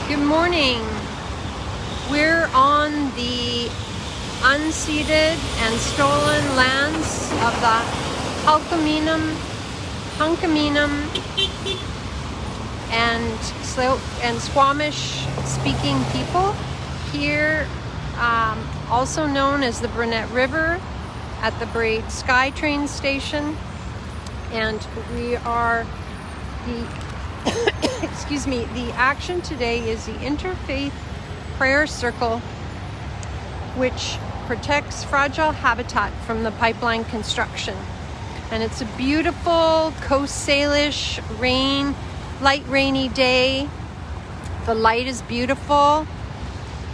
Good morning. We're on the unceded and stolen lands of the Hunkaminam and Squamish speaking people here, also known as the Brunette River at the Braid SkyTrain station. And we are the action today is the Interfaith Prayer Circle, which protects fragile habitat from the pipeline construction. And it's a beautiful Coast Salish light rainy day. The light is beautiful,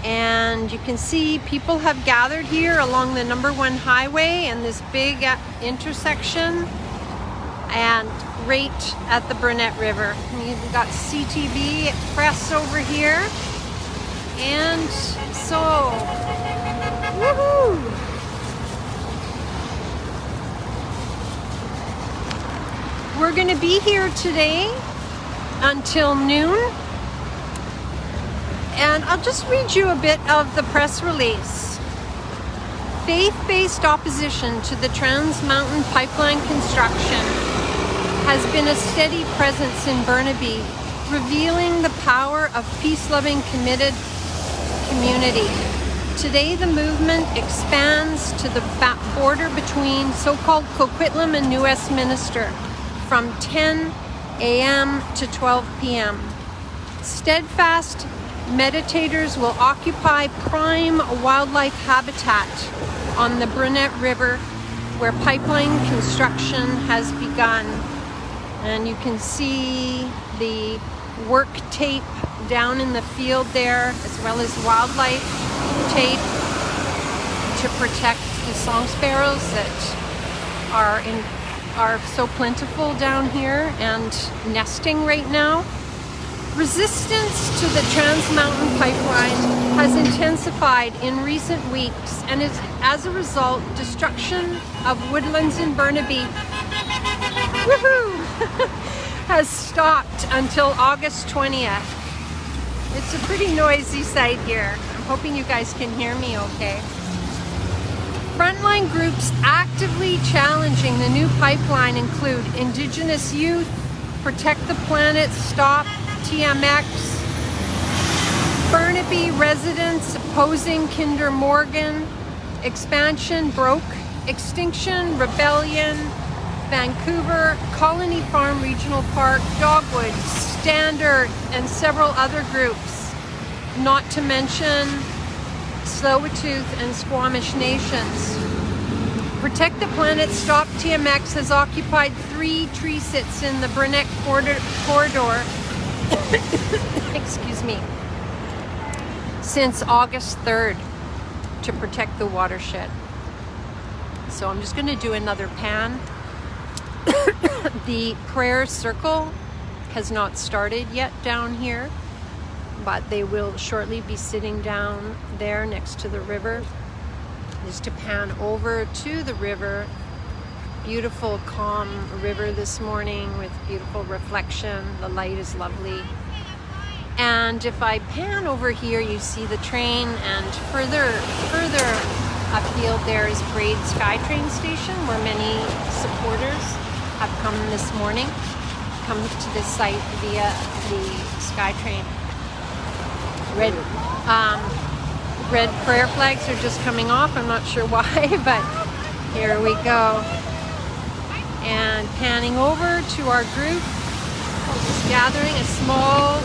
and you can see people have gathered here along the #1 highway and this big intersection, and right at the Brunette River. We've got CTV press over here, and so woohoo! We're going to be here today until noon, and I'll just read you a bit of the press release. Faith-based opposition to the Trans Mountain Pipeline construction has been a steady presence in Burnaby, revealing the power of peace-loving, committed community. Today, the movement expands to the border between so-called Coquitlam and New Westminster from 10 a.m. to 12 p.m. Steadfast meditators will occupy prime wildlife habitat on the Brunette River, where pipeline construction has begun. And you can see the work tape down in the field there, as well as wildlife tape to protect the song sparrows that are so plentiful down here and nesting right now. Resistance to the Trans Mountain Pipeline has intensified in recent weeks, and is, as a result, destruction of woodlands in Burnaby has stopped until August 20th. It's a pretty noisy site here. I'm hoping you guys can hear me okay. Frontline groups actively challenging the new pipeline include Indigenous Youth, Protect the Planet, Stop TMX, Burnaby residents opposing Kinder Morgan, Expansion Broke, Extinction Rebellion, Vancouver, Colony Farm Regional Park, Dogwoods, Standard, and several other groups, not to mention Tsleil-Waututh and Squamish nations. Protect the Planet, Stop TMX has occupied 3 tree sits in the Brunette corridor excuse me, since August 3rd to protect the watershed. So I'm just going to do another pan. The prayer circle has not started yet down here, but they will shortly be sitting down there next to the river. Just to pan over to the river. Beautiful, calm river this morning with beautiful reflection. The light is lovely. And if I pan over here, you see the train, and further afield there is Braid SkyTrain station, where many supporters have come this morning, come to this site via the SkyTrain. Red prayer flags are just coming off. I'm not sure why, but here we go. And panning over to our group, just gathering a small,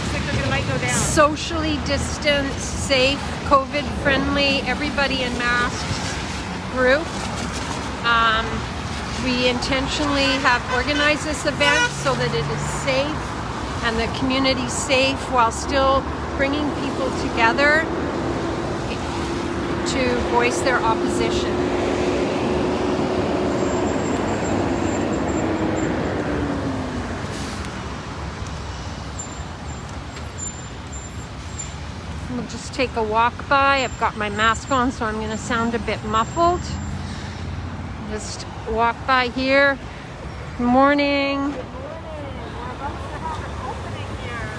socially distanced, safe, COVID-friendly, everybody in masks group. We intentionally have organized this event so that it is safe and the community safe, while still bringing people together to voice their opposition. We'll just take a walk by. I've got my mask on, so I'm going to sound a bit muffled. Just walk by here. Good morning. Good morning. We're about to have an opening here.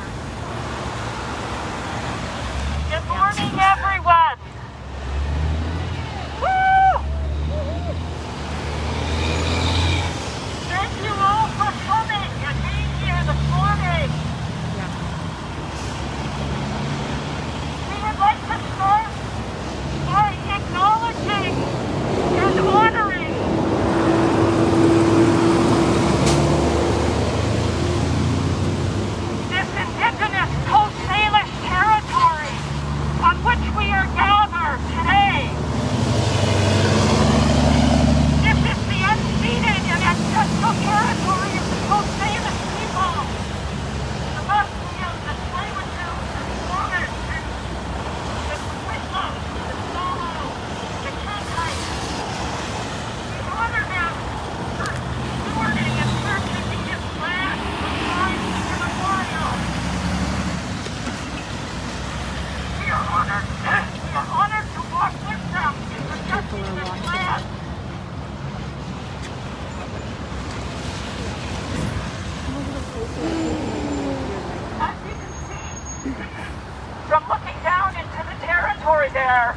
where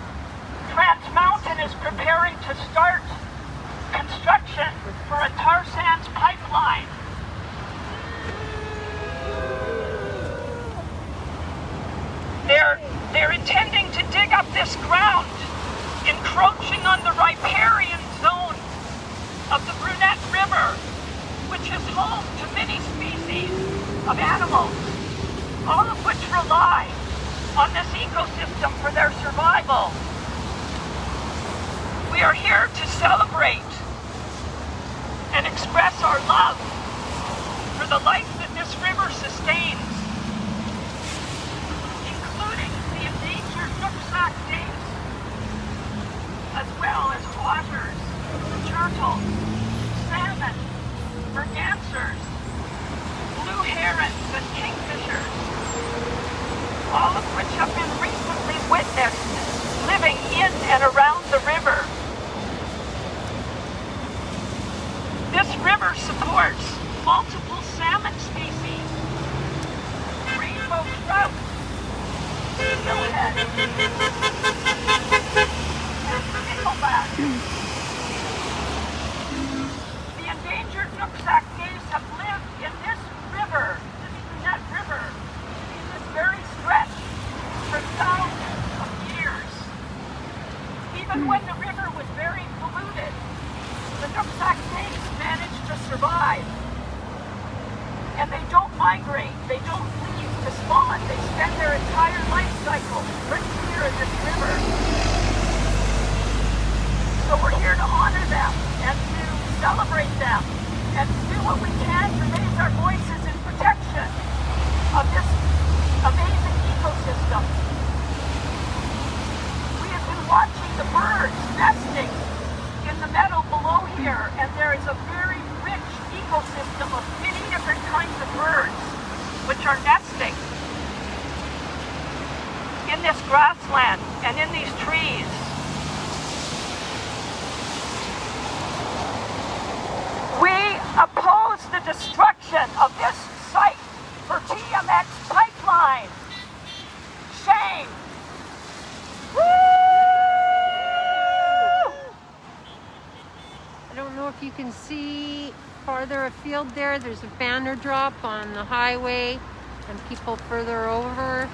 Trans Mountain is preparing to start construction for a tar sands pipeline. They're intending to dig up this ground, encroaching on the riparian zone of the Brunette River, which is home to many species of animals, all of which rely on this ecosystem for their survival. We are here to celebrate and express our love for the life that this river sustains, including the endangered nooksack dace, as well as otters, turtles, salmon, mergansers, blue herons, and kingfishers, all of which have been recently witnessed living in and around the river. This river supports multiple salmon species, rainbow trout, steelhead, and stickleback. The endangered nooksack dace have lived in this river, this Brunette River, in this very stretch for thousands of years. Even when the river was very polluted, the nooksack dace managed to survive. And they don't migrate, they don't leave to spawn, they spend their entire life cycle right here in this river. So we're here to honor them and to celebrate them and to do what we can to raise our voices in protection of this amazing ecosystem. We have been watching the birds nesting in the meadow below here, and there is a very rich ecosystem of many different kinds of birds which are nesting in this grassland and in these trees. We oppose the destruction of this site for TMX pipeline. Shame. I don't know if you can see farther afield there. There's a banner drop on the highway and people further over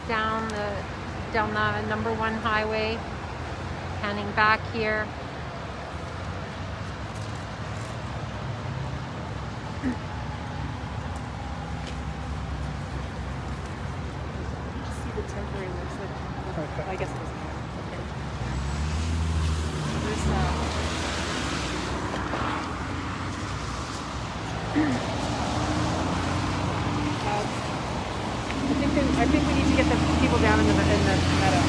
down the number 1 highway. Panning back here. See the temporary looks like. Okay. I guess it doesn't matter. Okay. There's I think we need to get the people down in the meadow.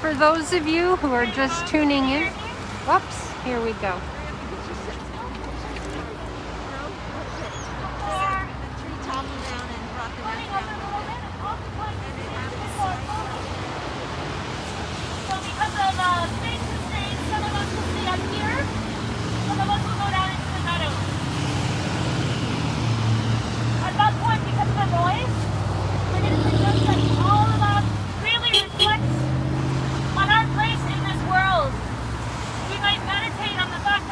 For those of you who are just tuning in, whoops, here we go. Meditate on the fact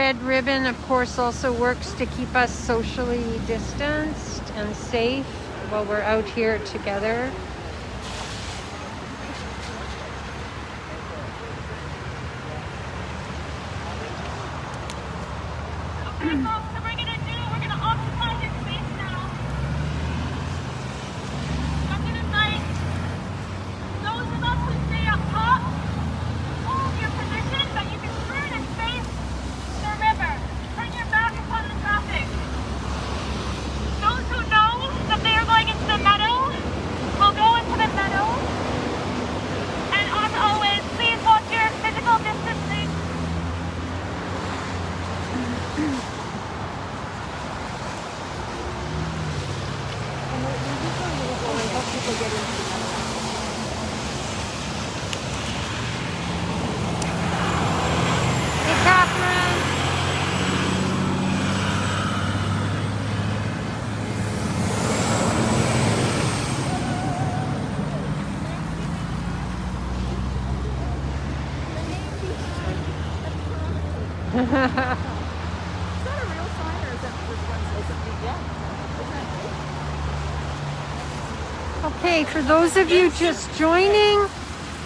red ribbon, of course, also works to keep us socially distanced and safe while we're out here together. Okay, folks, so we're gonna occupy this space now. I'm gonna invite those of us who stay up top, hold your position, but you can turn and face the river. Turn your back upon the traffic. Those who know that they are going into the meadow will go into the meadow. And as always, please watch your physical distancing. Hey, Catherine. Is that a real sign or is that just one supposed to be? Yeah. Okay, for those of you just joining,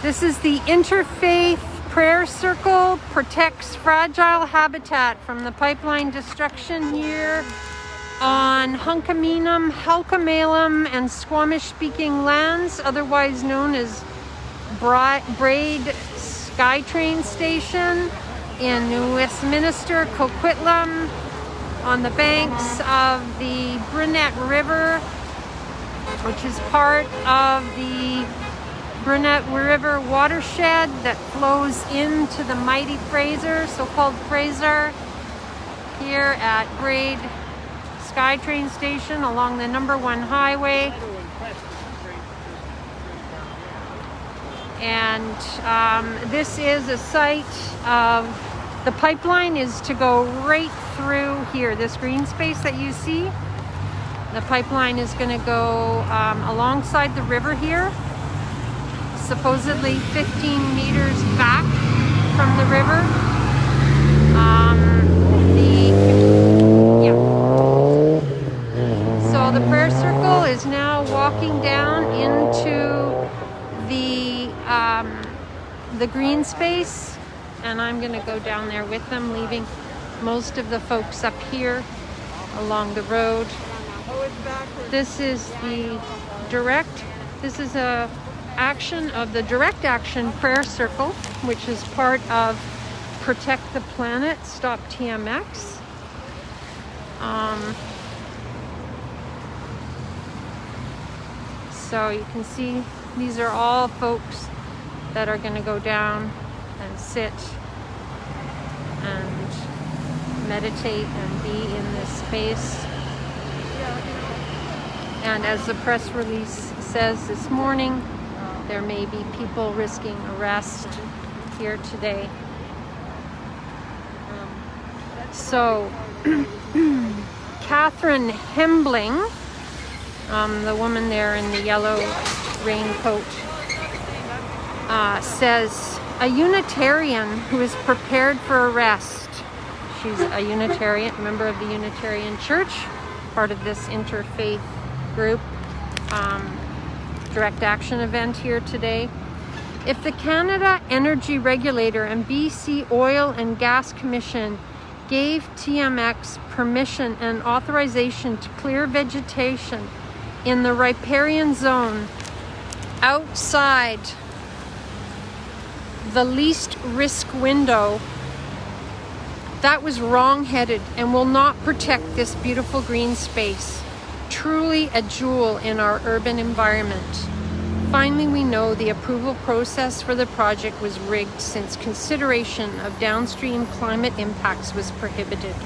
this is the Interfaith Prayer Circle protects fragile habitat from the pipeline destruction here on Hunkaminam, Halkamalum, and Squamish-speaking lands, otherwise known as Braid SkyTrain Station in Westminster, Coquitlam, on the banks of the Brunette River, which is part of the Brunette River watershed that flows into the mighty Fraser, so-called Fraser, here at Braid SkyTrain Station along the #1 highway. And this is a site of, the pipeline is to go right through here, this green space that you see. The pipeline is going to go alongside the river here, supposedly 15 meters back from the river. So the prayer circle is now walking down into the green space, and I'm going to go down there with them, leaving most of the folks up here along the road. This is a action of the Direct Action Prayer Circle, which is part of Protect the Planet, Stop TMX. So you can see these are all folks that are going to go down and sit and meditate and be in this space. And as the press release says this morning, there may be people risking arrest here today. So, Catherine Hembling, the woman there in the yellow raincoat, says a Unitarian who is prepared for arrest. She's a Unitarian, member of the Unitarian Church, part of this interfaith group direct action event here today. If the Canada Energy Regulator and BC Oil and Gas Commission gave TMX permission and authorization to clear vegetation in the riparian zone outside the least risk window, that was wrong-headed and will not protect this beautiful green space, truly a jewel in our urban environment. Finally, we know the approval process for the project was rigged since consideration of downstream climate impacts was prohibited.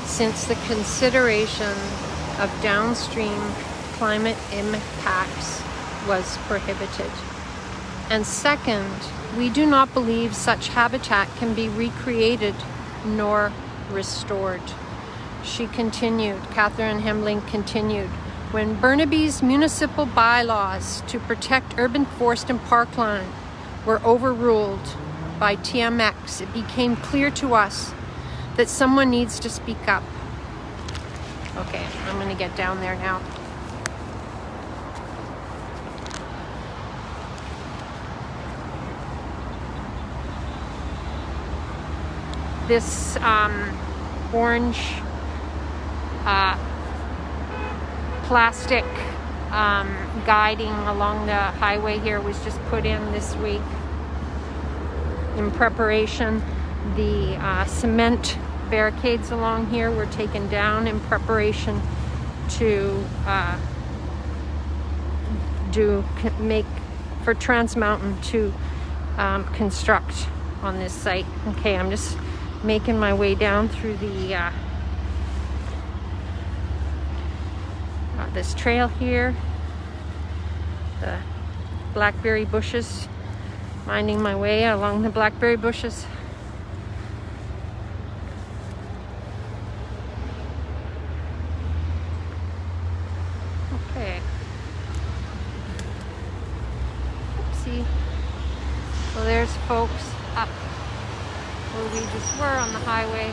Since the consideration of downstream climate impacts was prohibited. And second, we do not believe such habitat can be recreated nor restored. She continued, Catherine Hembling continued, when Burnaby's municipal bylaws to protect urban forest and parkland were overruled, by TMX, it became clear to us that someone needs to speak up. Okay, I'm gonna get down there now. This orange plastic guiding along the highway here was just put in this week in preparation. The cement barricades along here were taken down in preparation to make for Trans Mountain to construct on this site. Okay, I'm just making my way down through the this trail here, the blackberry bushes, minding my way along the blackberry bushes. Okay. Oopsie. So there's folks up where we just were on the highway.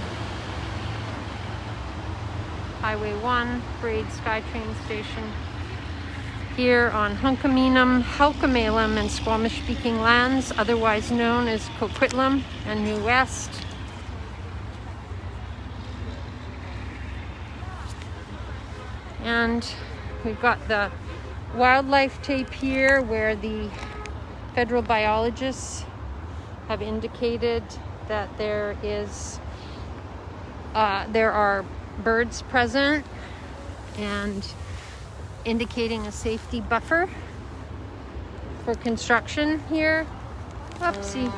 Highway 1, Braid SkyTrain Station. Here on Halkamelam and Squamish-speaking lands, otherwise known as Coquitlam and New West. And we've got the wildlife tape here where the federal biologists have indicated that there are birds present and indicating a safety buffer for construction here. Oopsie.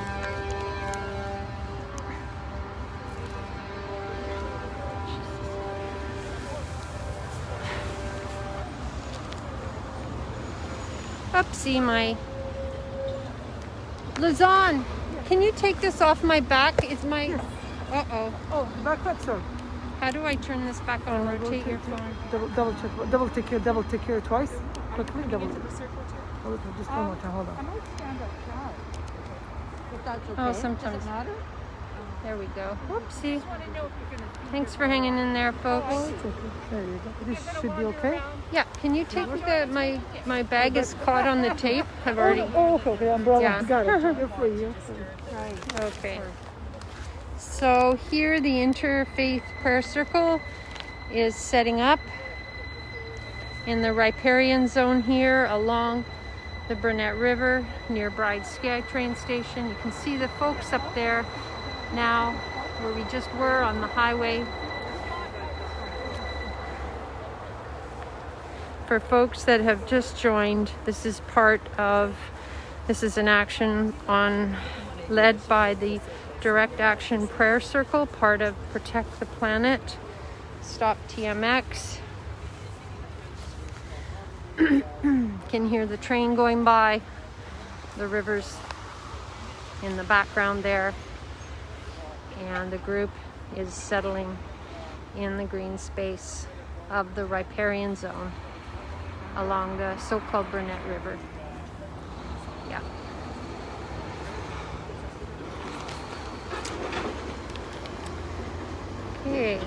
Oopsie, my Lozan, can you take this off my back? It's my uh-oh. Oh, back what, sir? How do I turn this back on? Rotate your phone. Double tick here twice. Quickly, double tick. Oh, just one more time, hold on. I might stand up shy. If that's okay. Oh, sometimes. Does it matter? There we go. Whoopsie. Thanks for hanging in there, folks. Oh, it's okay. There you go. This should be okay. Yeah, can you take my bag is caught on the tape. I've already. Oh, okay, umbrella. Yeah. Got it. You're free. You're free. Right. Okay. So here the Interfaith Prayer Circle is setting up in the riparian zone here along the Brunette River near Bride SkyTrain Station. You can see the folks up there now where we just were on the highway. For folks that have just joined, this is an action led by the Direct Action Prayer Circle, part of Protect the Planet, Stop TMX. Can hear the train going by, the rivers in the background there, and the group is settling in the green space of the riparian zone along the so-called Brunette River. Yeah. Okay.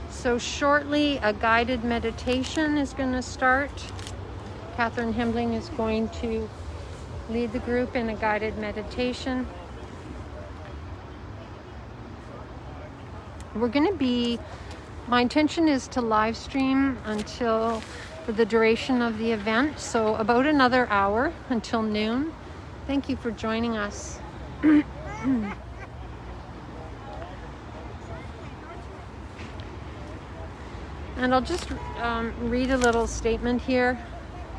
So shortly, a guided meditation is going to start. Catherine Hembling is going to lead the group in a guided meditation. My intention is to live stream for the duration of the event, so about another hour until noon. Thank you for joining us. And I'll just read a little statement here.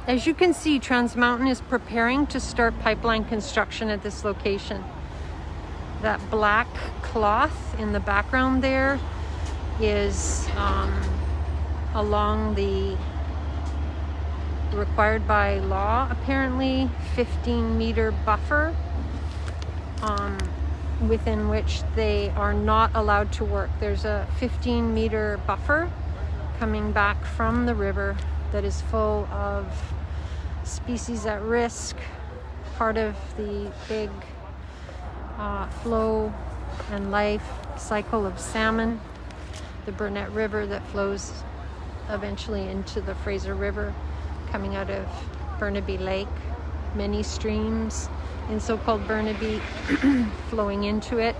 As you can see, Trans Mountain is preparing to start pipeline construction at this location. That black cloth in the background there is along the required by law, apparently 15-meter buffer within which they are not allowed to work. There's a 15-meter buffer coming back from the river that is full of species at risk part of the big flow and life cycle of salmon. The Brunette River that flows eventually into the Fraser River, coming out of Burnaby Lake. Many streams in so-called Burnaby flowing into it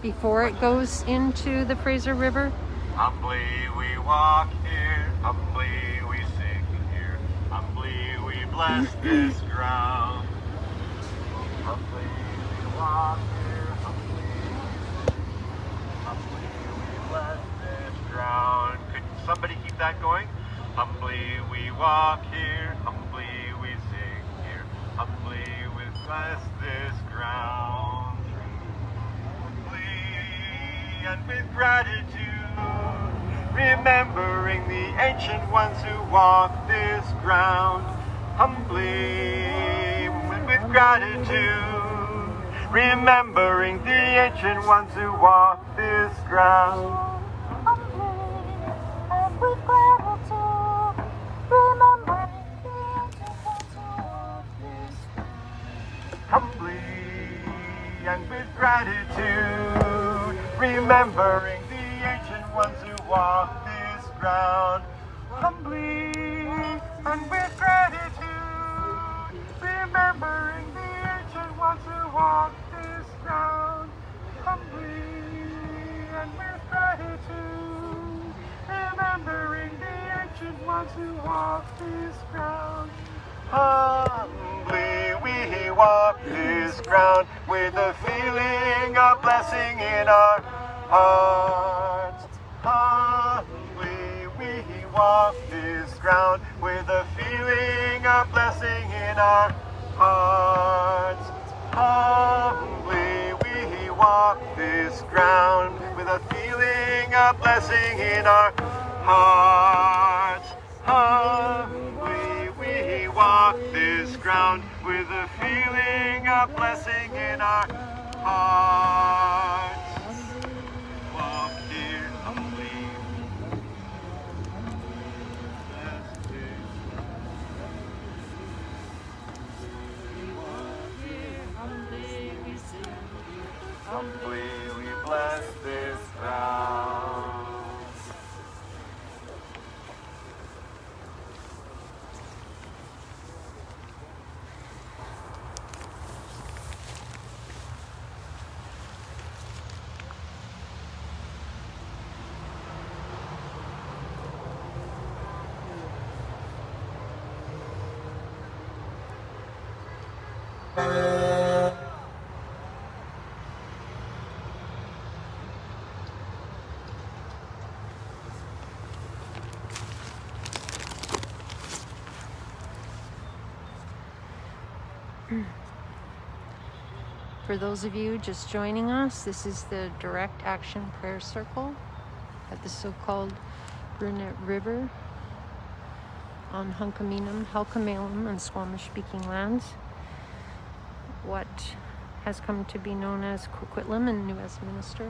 before it goes into the Fraser River. Humbly we walk here, humbly we sing here, humbly we bless this ground. Humbly we walk here, humbly we bless this ground. Could somebody keep that going? Humbly we walk here, humbly we sing here, humbly we bless this ground. Humbly and with gratitude, remembering the ancient ones who walked this ground. Humbly and with gratitude, remembering the ancient ones who walked this ground. Humbly and with gratitude, remembering the ancient ones who walked this ground. Humbly and with gratitude, remembering the ancient ones who walked this ground. Humbly and with gratitude, remembering the ancient ones who walked this ground. Humbly we walk this ground with a feeling of blessing in our hearts. Humbly we walk this ground with a feeling of blessing in our hearts. Humbly we walk this ground with a feeling of blessing in our hearts. Humbly we walk this ground with a feeling of blessing in our hearts. Walk here humbly. Humbly we bless this ground. For those of you just joining us, this is the Direct Action Prayer Circle at the so-called Brunette River on Halkamenam and Squamish-speaking lands. What has come to be known as Coquitlam in New Westminster.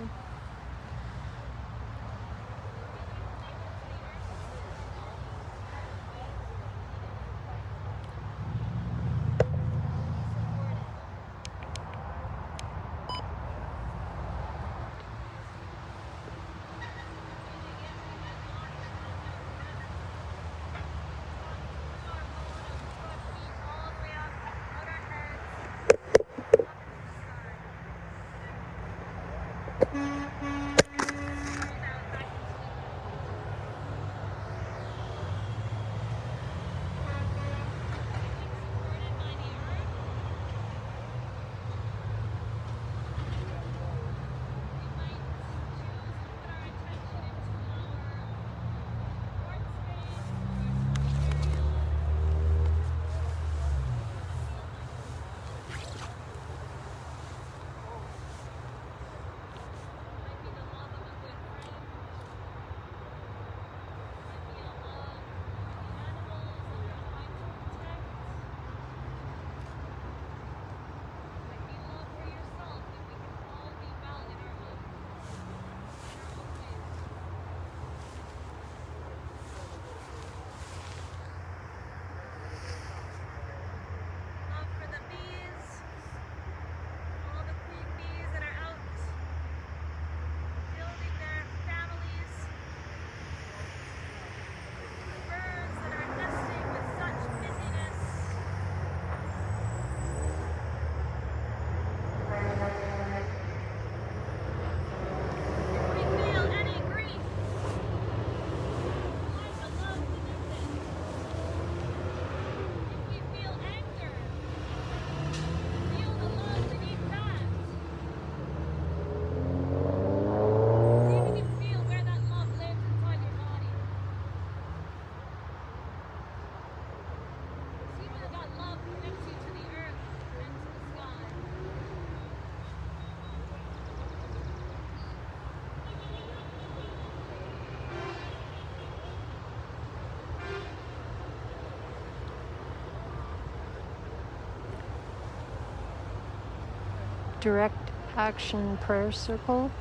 direct action prayer circle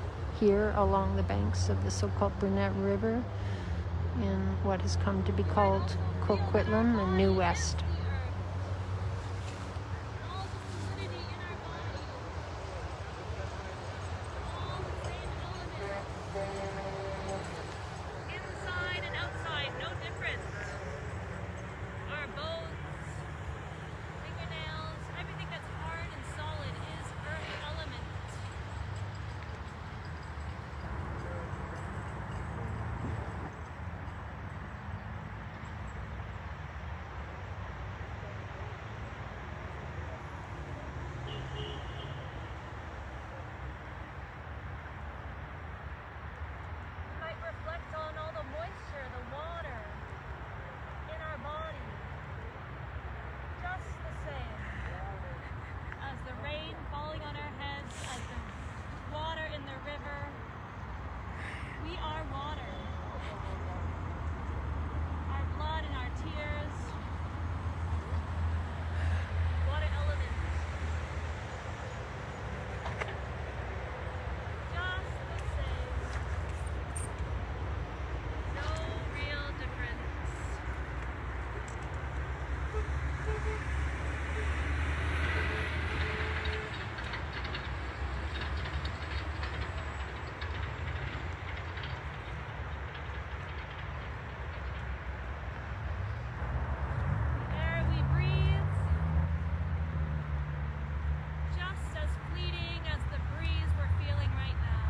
here along the banks of the so-called Brunette River in what has come to be called Coquitlam and New West. Inside and outside, no difference. Our bones, fingernails, everything that's hard and solid is earth element. We might reflect on all the moisture, the water in our body, just the same as the rain falling on our heads, as the water in the river. We are water. Our blood and our tears, water elements. Just the same. No real difference. The air we breathe, just as fleeting as the breeze we're feeling right now.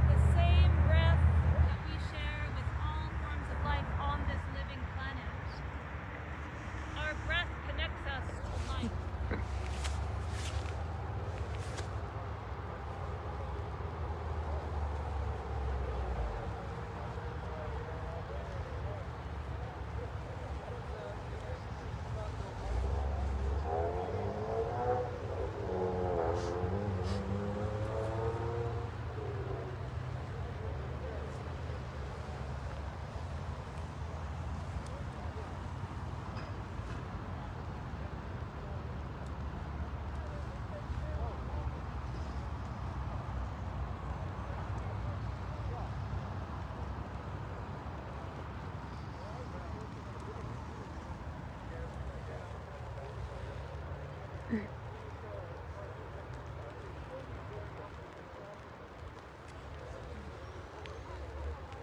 The same breath that we share with all forms of life on this living planet. Our breath connects us to life.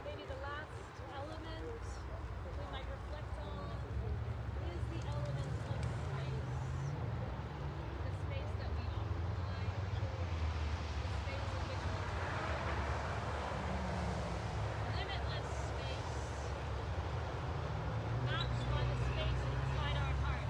Maybe the last element we might reflect on is the element of space. The space that we occupy, the space in which we live. Limitless space, matched by the space inside our hearts.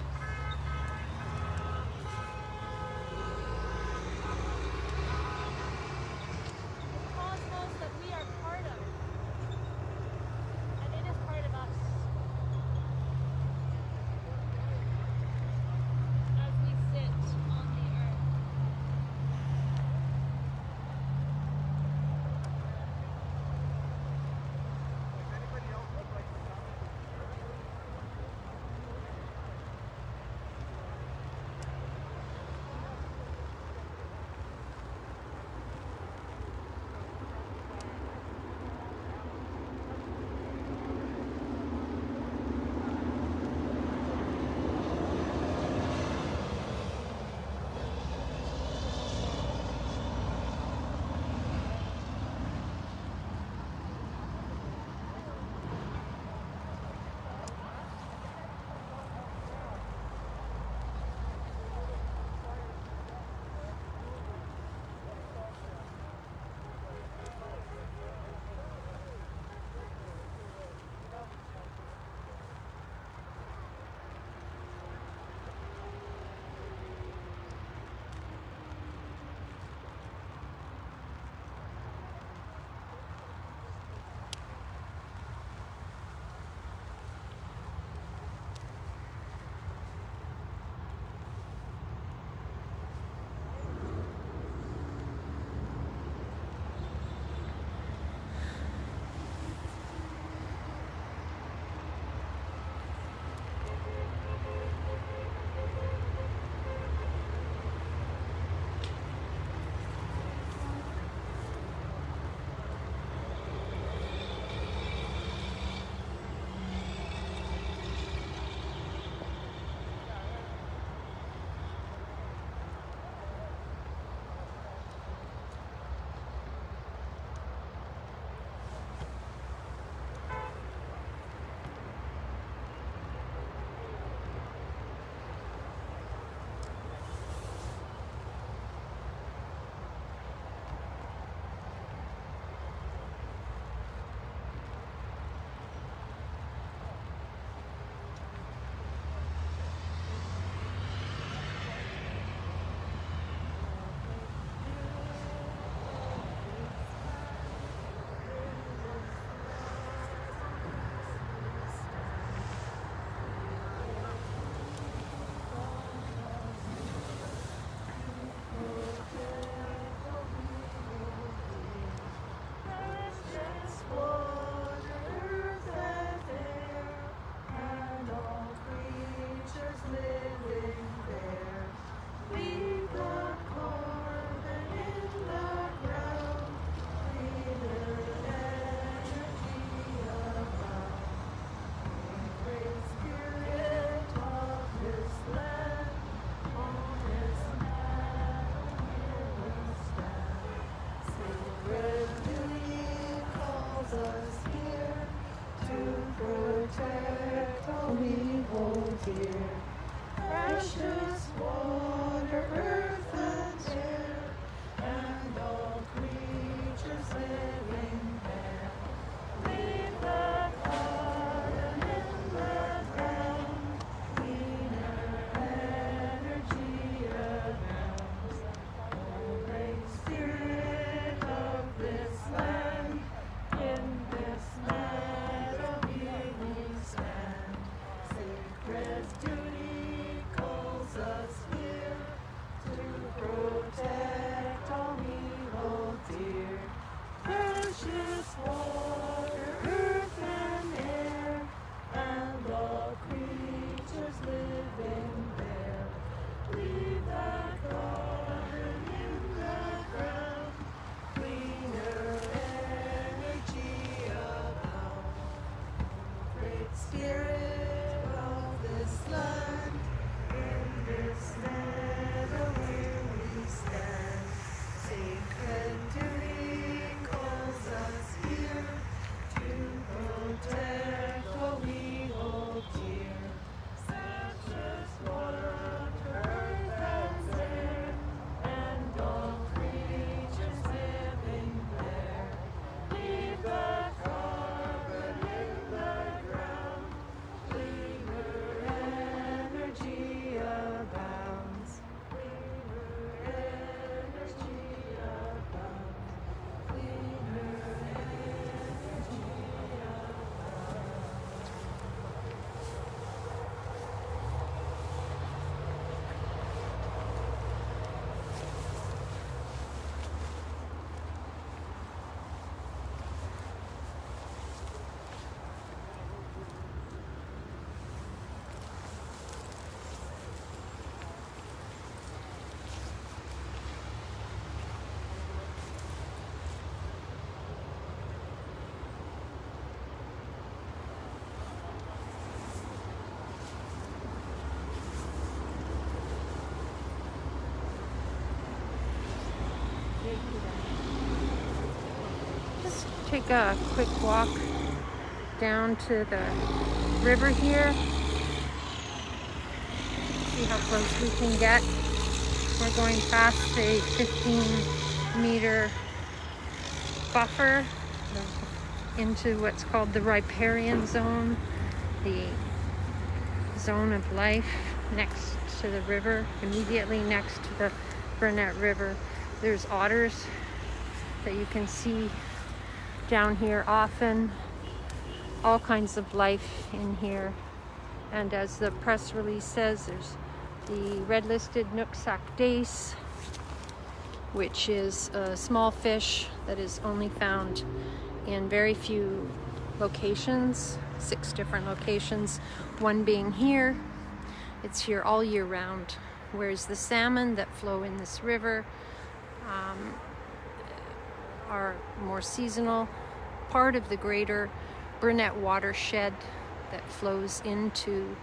Just take a quick walk down to the river here. See how close we can get. We're going past a 15-meter buffer into what's called the riparian zone, the zone of life next to the river, immediately next to the Brunette River. There's otters that you can see down here often, all kinds of life in here. And as the press release says, there's the red-listed Nooksack dace, which is a small fish that is only found in very few locations, 6 different locations, one being here. It's here all year round, whereas the salmon that flow in this river are more seasonal, part of the greater Brunette watershed that flows into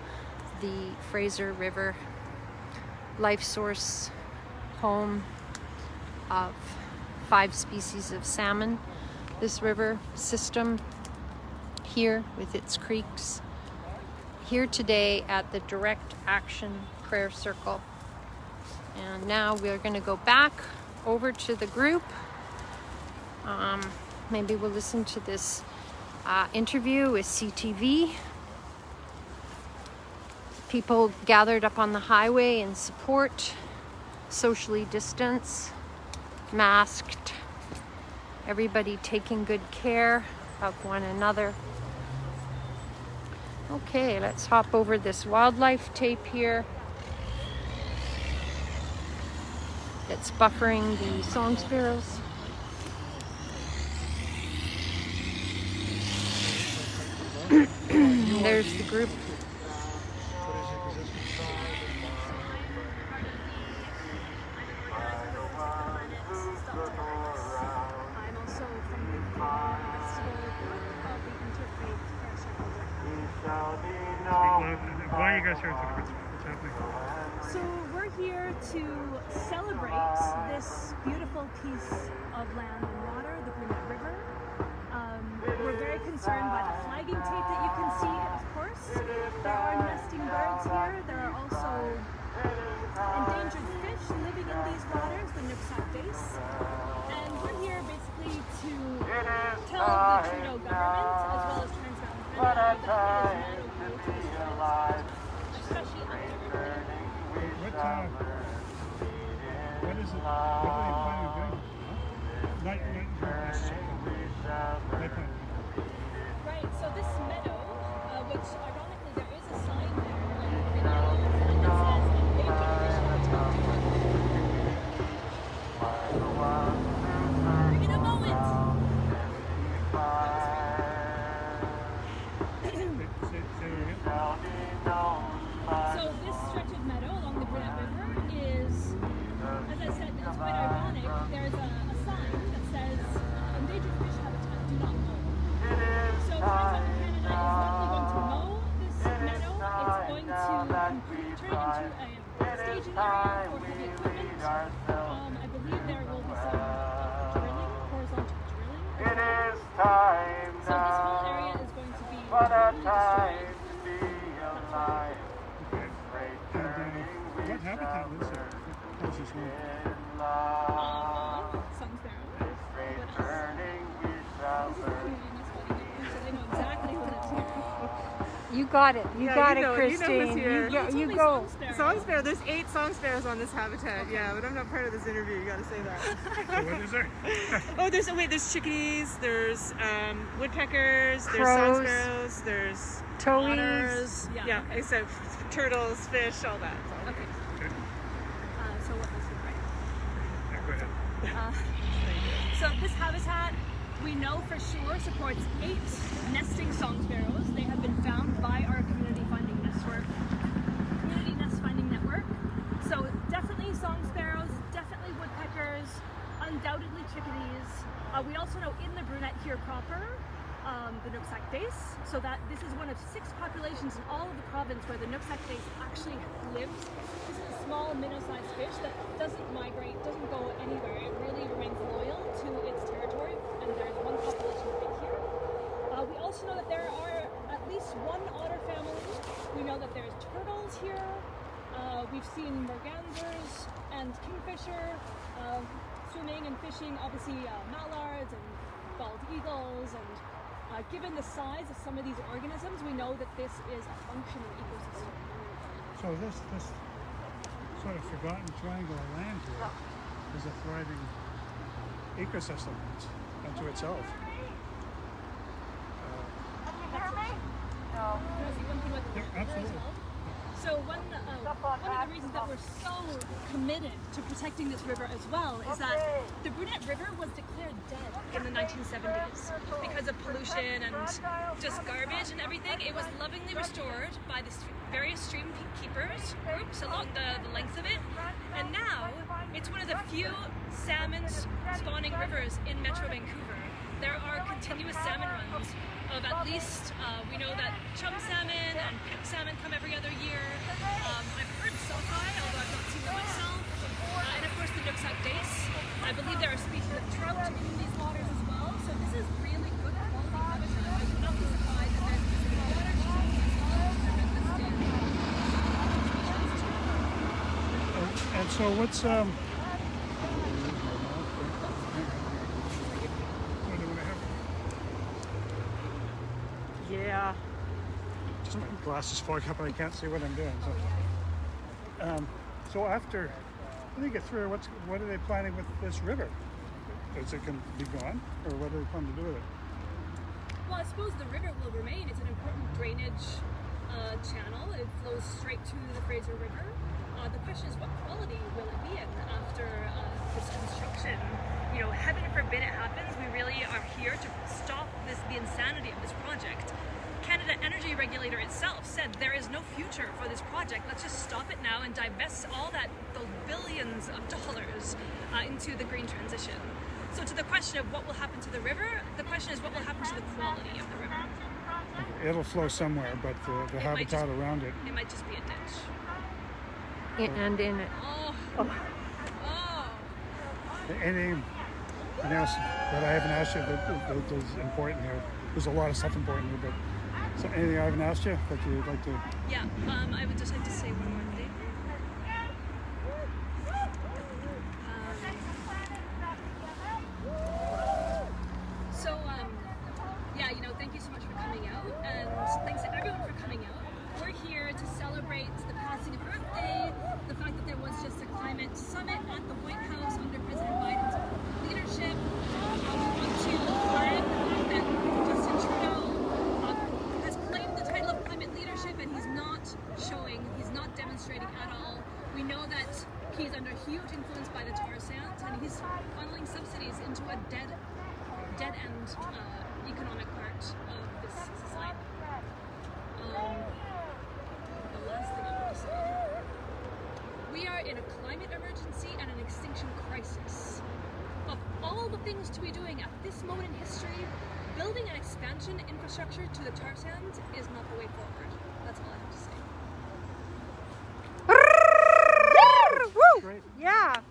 the Fraser River, life source, home of 5 species of salmon. This river system here with its creeks, here today at the Direct Action Prayer Circle. And now we're going to go back over to the group. Maybe we'll listen to this interview with CTV. People gathered up on the highway in support, socially distanced, masked, everybody taking good care of one another. Okay, let's hop over this wildlife tape here that's buffering the song sparrows. There's the group. I'm also from the Interfaith Prayer Circle. Why are you guys here? What's happening? So we're here to celebrate this beautiful piece of land and water, the Brunette River. We're very concerned by the flagging tape that you can see, of course. There are nesting birds here. There are also endangered fish living in these waters, the Nooksack dace. And we're here basically to tell the Trudeau government, as well as Trans Mountain Canada, that it is not okay to discriminate, especially on the river. What is it? What are you planning on doing? Night Right, so this meadow, which ironically there is a sign there, like in yellow, that says endangered fish habitat. Bring it a moment. So this stretch of meadow along the Brunette River is, as I said, it's quite ironic. There's a sign that says endangered fish habitat, do not mow. So Trans Mountain Canada is not only going to mow this meadow, it's going to completely turn it into a staging area for heavy equipment. I believe there will be some drilling, horizontal drilling. So this whole area is going to be totally destroyed. What habitat is there? How's this one? Song sparrow. What else? This is community nest fighting, so they know exactly who lives here. You got it. You got it, you know Christine. who's here. You Only go. song sparrow. Song sparrow. There's 8 song sparrows on this habitat. Yeah, but I'm not part of this interview. You gotta say that. So what is there? Oh, there's chickadees. There's woodpeckers. There's Crows. song sparrows. There's Toadies. otters. Yeah, Yeah, okay. except turtles, fish, all that. So. Okay. Okay. So what else would I? Yeah, go ahead. So this habitat, we know for sure, supports 8 nesting song sparrows. They have been found by our community nest finding network. So definitely song sparrows, definitely woodpeckers, undoubtedly chickadees. We also know in the Brunette here proper, the Nooksack dace. So that this is one of 6 populations in all of the province where the Nooksack dace actually lives. This is a small minnow-sized fish that doesn't migrate, doesn't go anywhere. It really remains its territory, and there's one population right here. We also know that there are at least one otter family. We know that there's turtles here. We've seen mergansers and kingfisher swimming and fishing, obviously mallards and bald eagles, and given the size of some of these organisms, we know that this is a functioning ecosystem. So this sort of forgotten triangle of land here is a thriving ecosystem unto itself. Can you hear me? No. Can I say one thing about the river as absolutely. well? So one of the reasons that we're so committed to protecting this river as well is that the Brunette River was declared dead in the 1970s because of pollution and just garbage and everything. It was lovingly restored by the various stream keepers groups along the length of it, and now it's one of the few salmon spawning rivers in Metro Vancouver. There are continuous salmon runs of at least, we know that chum salmon and pink salmon come every other year. I've heard sockeye, although I've not seen them myself. And of course the Nooksack dace. I believe there are species of trout in these waters as well. So this is really good quality habitat. I would not be surprised if there's specific water species And so what's Yeah. just my glasses fog up and I can't see what I'm doing. So after when they get through, what are they planning with this river? Is it going to be gone, or what are they planning to do with it? Well, I suppose the river will remain. It's an important drainage channel. It flows straight to the Fraser River. The question is, what quality will it be in after this construction? You know, heaven forbid it happens. We really are here to stop the insanity of this project. Canada Energy Regulator itself said there is no future for this project. Let's just stop it now and divest all those billions of dollars into the green transition. So to the question of what will happen to the river, the question is what will happen to the quality of the river. It'll flow somewhere, but the habitat around it. It might just be a ditch. And in it. Oh. Anything else that I haven't asked you that is important here? There's a lot of stuff important here, but so anything I haven't asked you that you'd like to? Yeah, I would just like to say one more thing. Thank you so much for coming out, and thanks to everyone for coming out. We're here to celebrate the passing of Earth Day, the fact that there was just a climate summit at the White House under President Biden's leadership. We want to flag the fact that Justin Trudeau has claimed the title of climate leadership, and he's not demonstrating at all. We know that he's under huge influence by the tar sands, and he's funneling subsidies into a dead-end economic part of this society. The last thing I want to say. We are in a climate emergency and an extinction crisis. Of all the things to be doing at this moment in history, building an expansion infrastructure to the tar sands is not the way forward. That's all I have to say. Woo! Great. Yeah.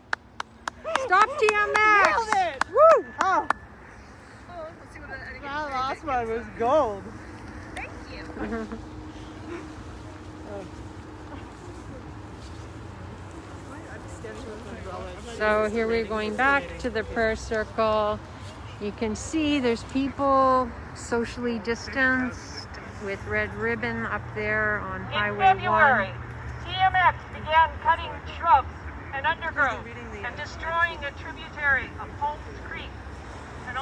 Stop TMX. Nailed it! Woo! Oh, Let's see what that last one was gold. Thank you. So here we're going back to the prayer circle. You can see there's people socially distanced with red ribbon up there on Highway In February, 1. TMX began cutting shrubs and undergrowth and destroying a tributary of Holmes Creek and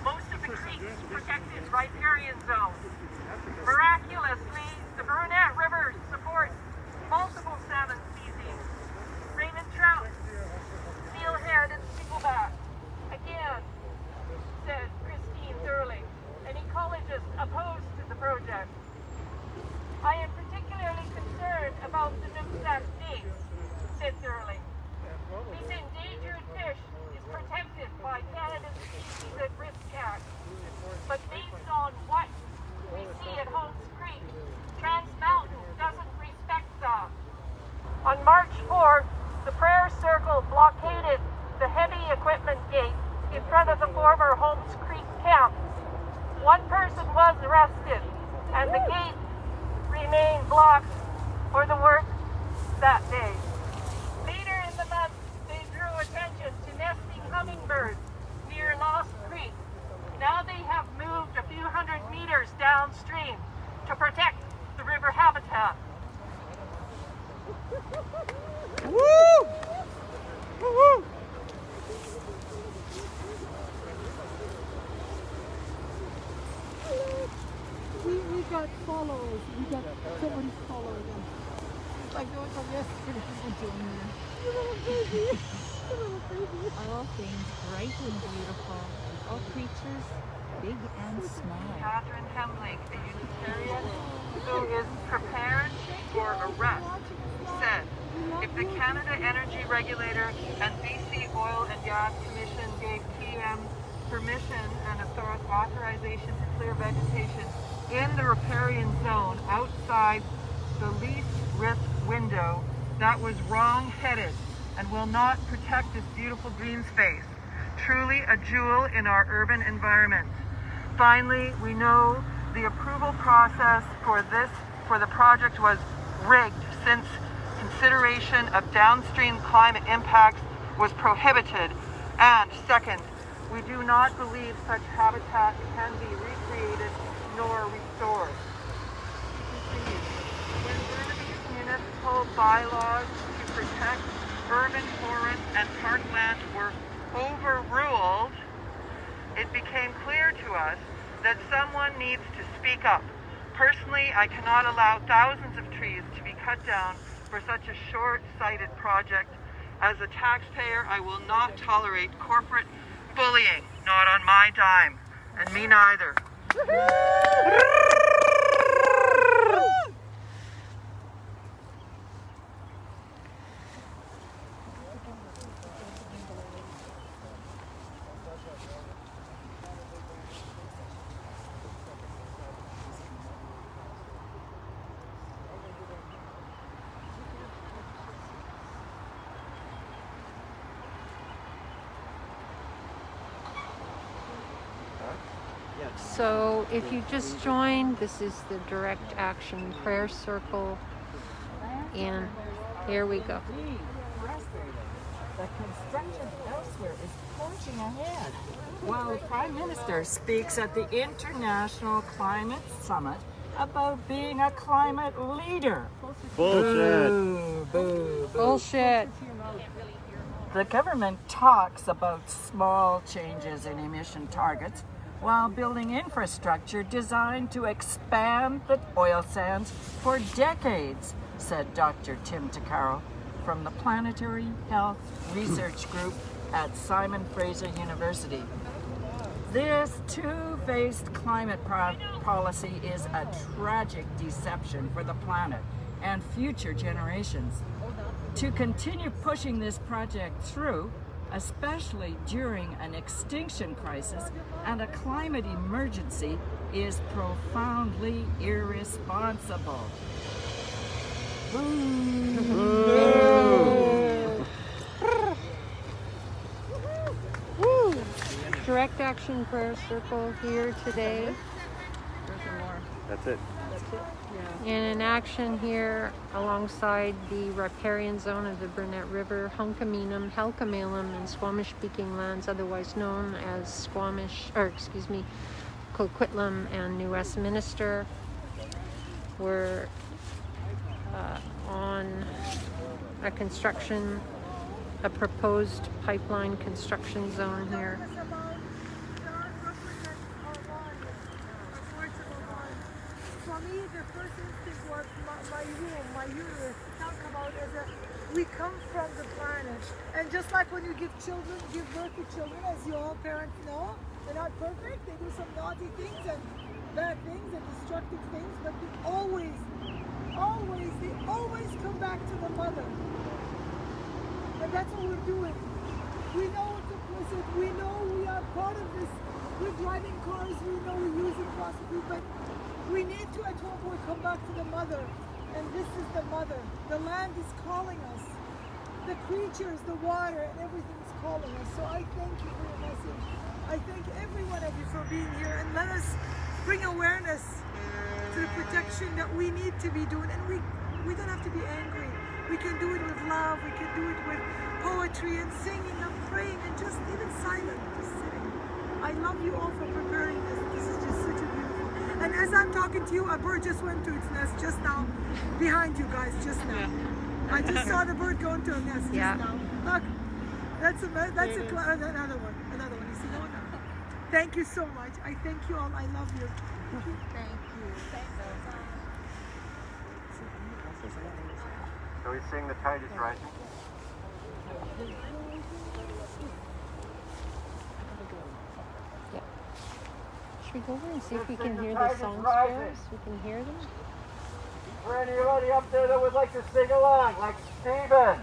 most of the creeks protected riparian zone. Miraculously, the Brunette River supports multiple salmon species, raven trout, steelhead, and stickleback. Again, said Christine Earle, an ecologist opposed to the project. I am particularly concerned about the Nooksack dace, said Earle. This endangered fish is protected by Canada's Species at Risk Act. But based on what we see at Holmes Creek, Trans Mountain doesn't respect that. All things bright and beautiful. All creatures big and small. Catherine Hemling, a Unitarian who is prepared for arrest, said, if the Canada Energy Regulator and BC Oil and Gas Commission gave TM permission and authorization to clear vegetation in the riparian zone outside the least risk window, that was wrong-headed and will not protect this beautiful green space, truly a jewel in our urban environment. Finally, we know the approval process for the project was rigged since consideration of downstream climate impacts was prohibited. And second, we do not believe such habitat can be recreated nor restored. When Burnaby's municipal bylaws to protect urban forest and parkland were overruled, it became clear to us that someone needs to speak up. Personally, I cannot allow thousands of trees to be cut down for such a short-sighted project. As a taxpayer, I will not tolerate corporate bullying, not on my dime, and me neither. So if you just joined, this is the Direct Action Prayer Circle, and here we go. The construction elsewhere is forging ahead, while the Prime Minister speaks at the International Climate Summit about being a climate leader. Bullshit. Boo, boo, boo. Bullshit. The government talks about small changes in emission targets while building infrastructure designed to expand the oil sands for decades, said Dr. Tim Tuccaro from the Planetary Health Research Group at Simon Fraser University. This two-faced climate policy is a tragic deception for the planet and future generations. To continue pushing this project through, especially during an extinction crisis and a climate emergency, is profoundly irresponsible. Direct Action Prayer Circle here today. That's it. In action here alongside the riparian zone of the Brunette River, Hunkaminam, Halkamalum, and Squamish-speaking lands, otherwise known as Coquitlam and New Westminster. We're on a proposed pipeline construction zone here. For me, the first instinct was my uterus. Talk about we come from the planet, and just like when you give birth to children, as you all parents know, they're not perfect. They do some naughty things and bad things and destructive things, but they always come back to the mother. And that's what we're doing. We know it's implicit. We know we are part of this. We're driving cars. We know we're using philosophy, but we need to at one point come back to the mother. And this is the mother. The land is calling us. The creatures, the water, and everything is calling us. So I thank you for your message. I thank every one of you for being here, and let us bring awareness to the protection that we need to be doing. And we don't have to be angry. We can do it with love. We can do it with poetry and singing and praying and just even silent, just sitting. I love you all for preparing this. This is just such a beautiful. And as I'm talking to you, a bird just went to its nest just now, behind you guys, just now. Yeah. I just saw the bird go into a nest just now. Look, that's another one. You see that one? Thank you so much. I thank you all. I love you. Thank you. So we sing The Tide is Rising. we go over and see if we can hear the song sparrows? We can hear them. For anybody up there that would like to sing along, like Stephen.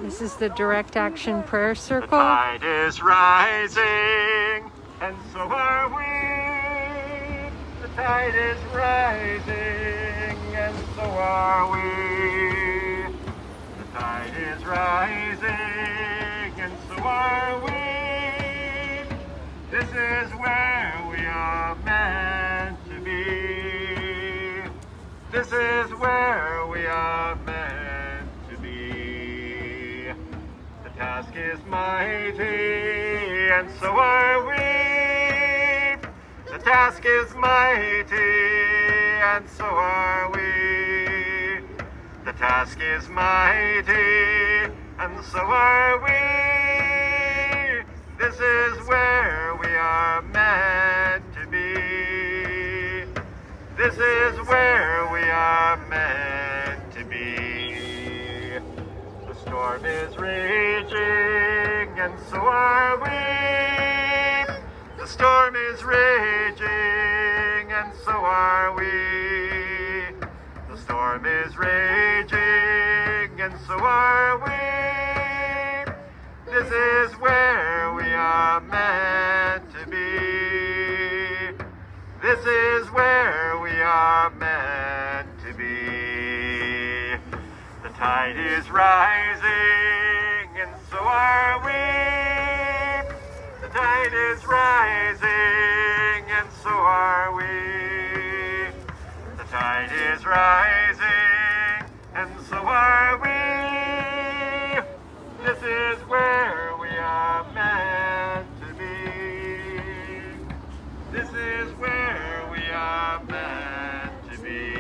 This is the Direct Action Prayer The Circle. tide is rising, and so are we. The tide is rising, and so are we. The tide is rising, and so are we. This is where we are meant to be. This is where we are meant to be. The task is mighty, and so are we. The task is mighty, and so are we. The task is mighty, and so are we. This is where we are meant to be. This is where we are meant to be. The storm is raging, and so are we. The storm is raging, and so are we. The storm is raging, and so are we. This is where we are meant to be. This is where we are meant to be. The tide is rising, and so are we. The tide is rising, and so are we. The tide is rising, and so are we. This is where we are meant to be. This is where we are meant to be.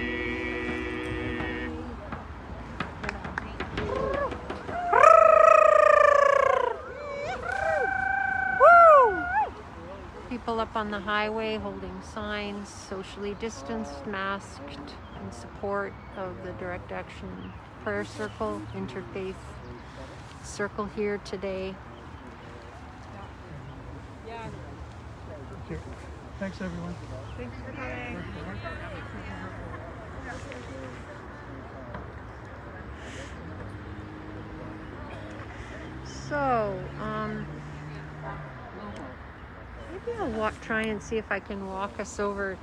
People up on the highway holding signs, socially distanced, masked, in support of the Direct Action Prayer Circle, Interfaith Circle here today. Thank you. Thanks, everyone. Thanks for coming. So, maybe I'll try and see if I can walk us over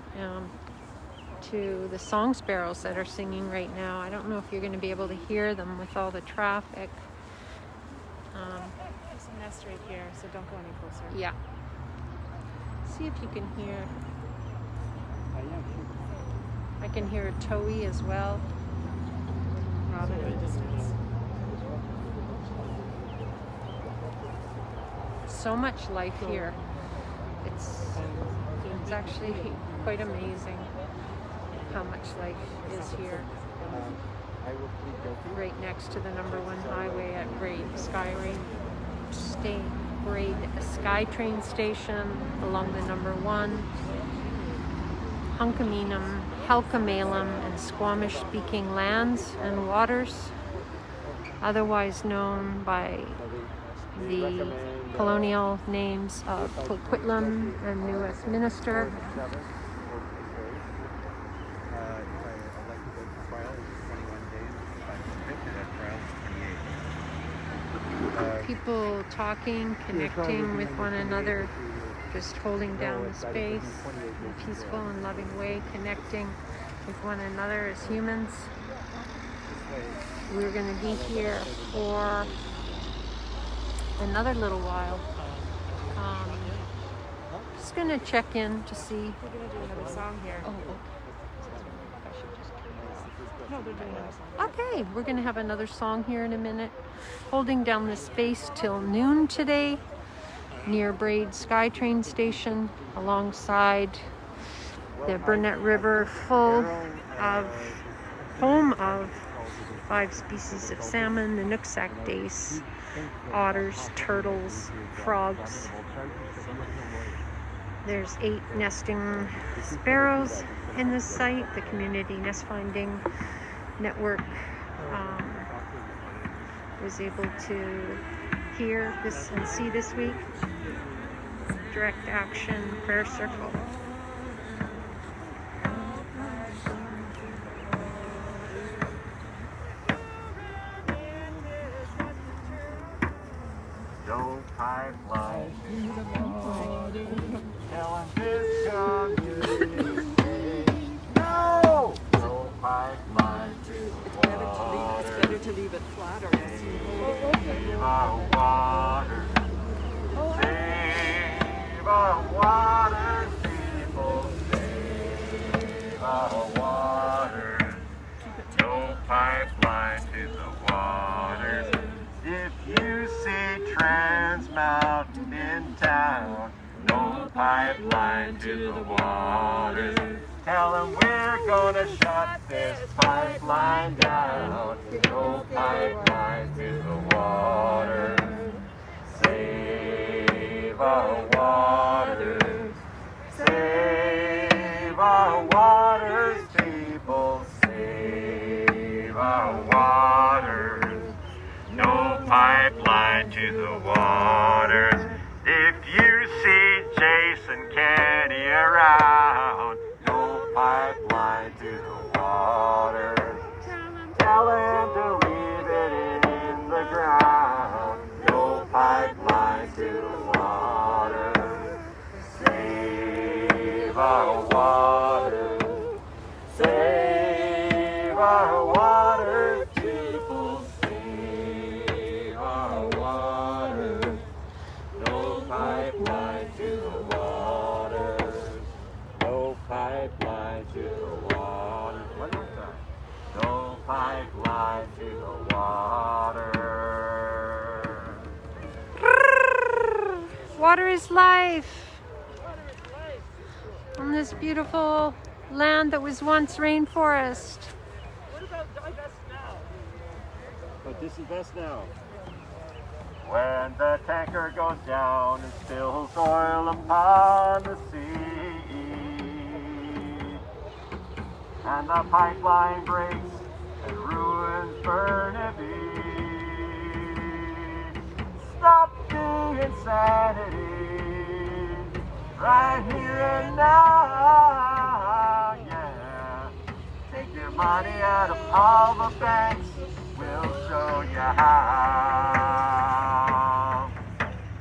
to the song sparrows that are singing right now. I don't know if you're going to be able to hear them with all the traffic. There's a nest right here, so don't go any closer. Yeah. See if you can hear. I can hear a towhee as well. Robin in the distance. So much life here. It's actually quite amazing how much life is here. Right next to the #1 highway at SkyTrain station along the #1. Hunkaminam, Halkamalam, and Squamish-speaking lands and waters, otherwise known by the colonial names of Coquitlam and New Westminster. People talking, connecting with one another, just holding down the space in a peaceful and loving way, connecting with one another as humans. We're going to be here for another little while. Just going to check in to see. We're going to do another song here. Oh, okay. No, they're doing another song. Okay, we're going to have another song here in a minute. Holding down the space till noon today near Braid SkyTrain station alongside the Brunette River, full of home of 5 species of salmon, the Nooksack dace, otters, turtles, frogs. There's 8 nesting sparrows in this site. The Community Nest Finding Network was able to here this and see this week. Direct Action Prayer Circle. No pipeline. Tell this community. No! No pipeline to the water. It's better to leave it flat or else. Save our water. Save our water, people. Save our water. No pipeline to the water. If you see Trans Mountain in town, no pipeline to the waters. Tell them we're gonna shut this pipeline down. No pipeline to the water. Save our waters. Save our waters, people. Save our waters. No pipeline to the waters. If you see Jason Kenny around, no pipeline to the waters. Tell him to leave it in the ground. No pipeline to the waters. Save our waters. Save our waters, people. Save our waters. No pipeline to the waters. No pipeline to the water. One more time. No pipeline to the water. Water is life. On this beautiful land that was once rainforest. What about Divest Now? But Disinvest Now. When the tanker goes down and spills oil upon the sea, and the pipeline breaks and ruins Burnaby, stop the insanity right here and now, yeah. Take your money out of all the banks, we'll show you how.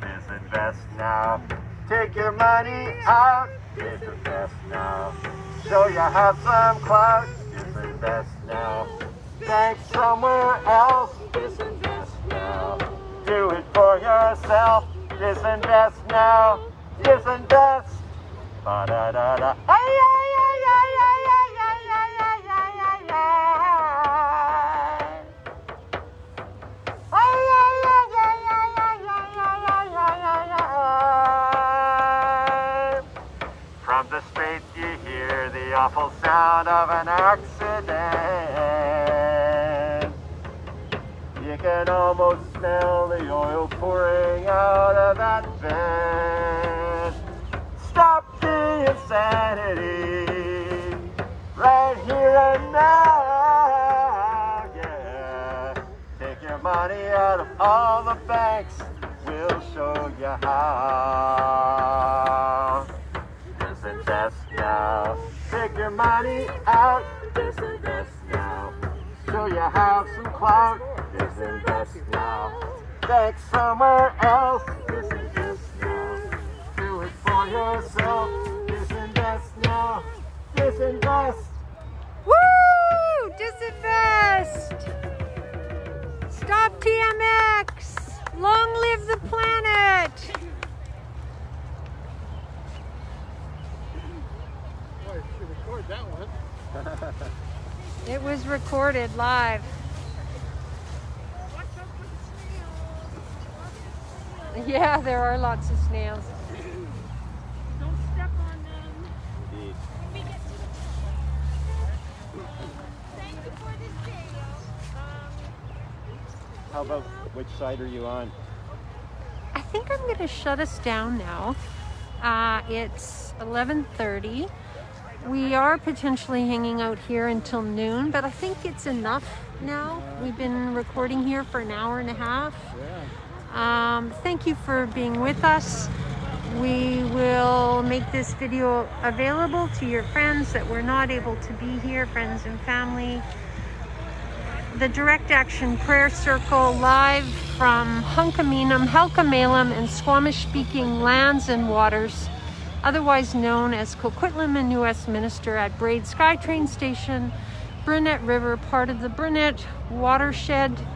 Disinvest now. Take your money out. Disinvest now. Show you have some clout. Disinvest now. Bank somewhere else. Disinvest now. Do it for yourself. Disinvest now. Disinvest. Ba-da-da-da. Ay, ay, ay, ay, ay, ay, ay, ay, ay, ay, ay. Ay, ay, ay, ay, ay, ay, ay, ay, ay, ay. From the Straits you hear the awful sound of an accident. You can almost smell the oil pouring out of that vent. Stop the insanity right here and now, yeah. Take your money out of all the banks, we'll show you how. Disinvest now. Take your money out. Disinvest now. Show you have some clout. Disinvest now. Bank somewhere else. Disinvest now. Do it for yourself. Disinvest now. Disinvest. Woo! Disinvest! Stop TMX! Long live the planet! Boy, you should record that one. It was recorded live. Yeah, there are lots of snails. Don't step on them. Indeed. When we get to the thank you for this video. How about which side are you on? I think I'm going to shut us down now. It's 11:30. We are potentially hanging out here until noon, but I think it's enough now. We've been recording here for an hour and a half. Yeah. Thank you for being with us. We will make this video available to your friends that were not able to be here, friends and family. The Direct Action Prayer Circle live from Hunkaminam, Helkamalem, and Squamish-speaking lands and waters, otherwise known as Coquitlam and New Westminster at Braid SkyTrain Station, Brunette River, part of the Brunette watershed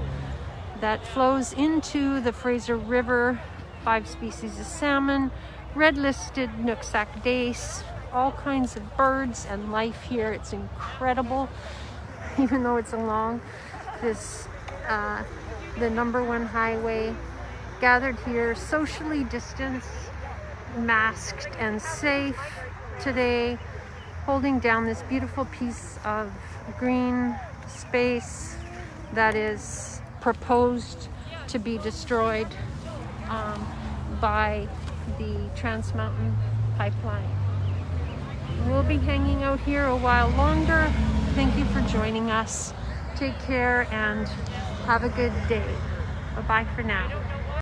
that flows into the Fraser River. 5 species of salmon, red-listed Nooksack dace, all kinds of birds and life here. It's incredible, even though it's along this the #1 highway. Gathered here, socially distanced, masked and safe today, holding down this beautiful piece of green space that is proposed to be destroyed by the Trans Mountain Pipeline. We'll be hanging out here a while longer. Thank you for joining us. Take care and have a good day. Bye-bye for now.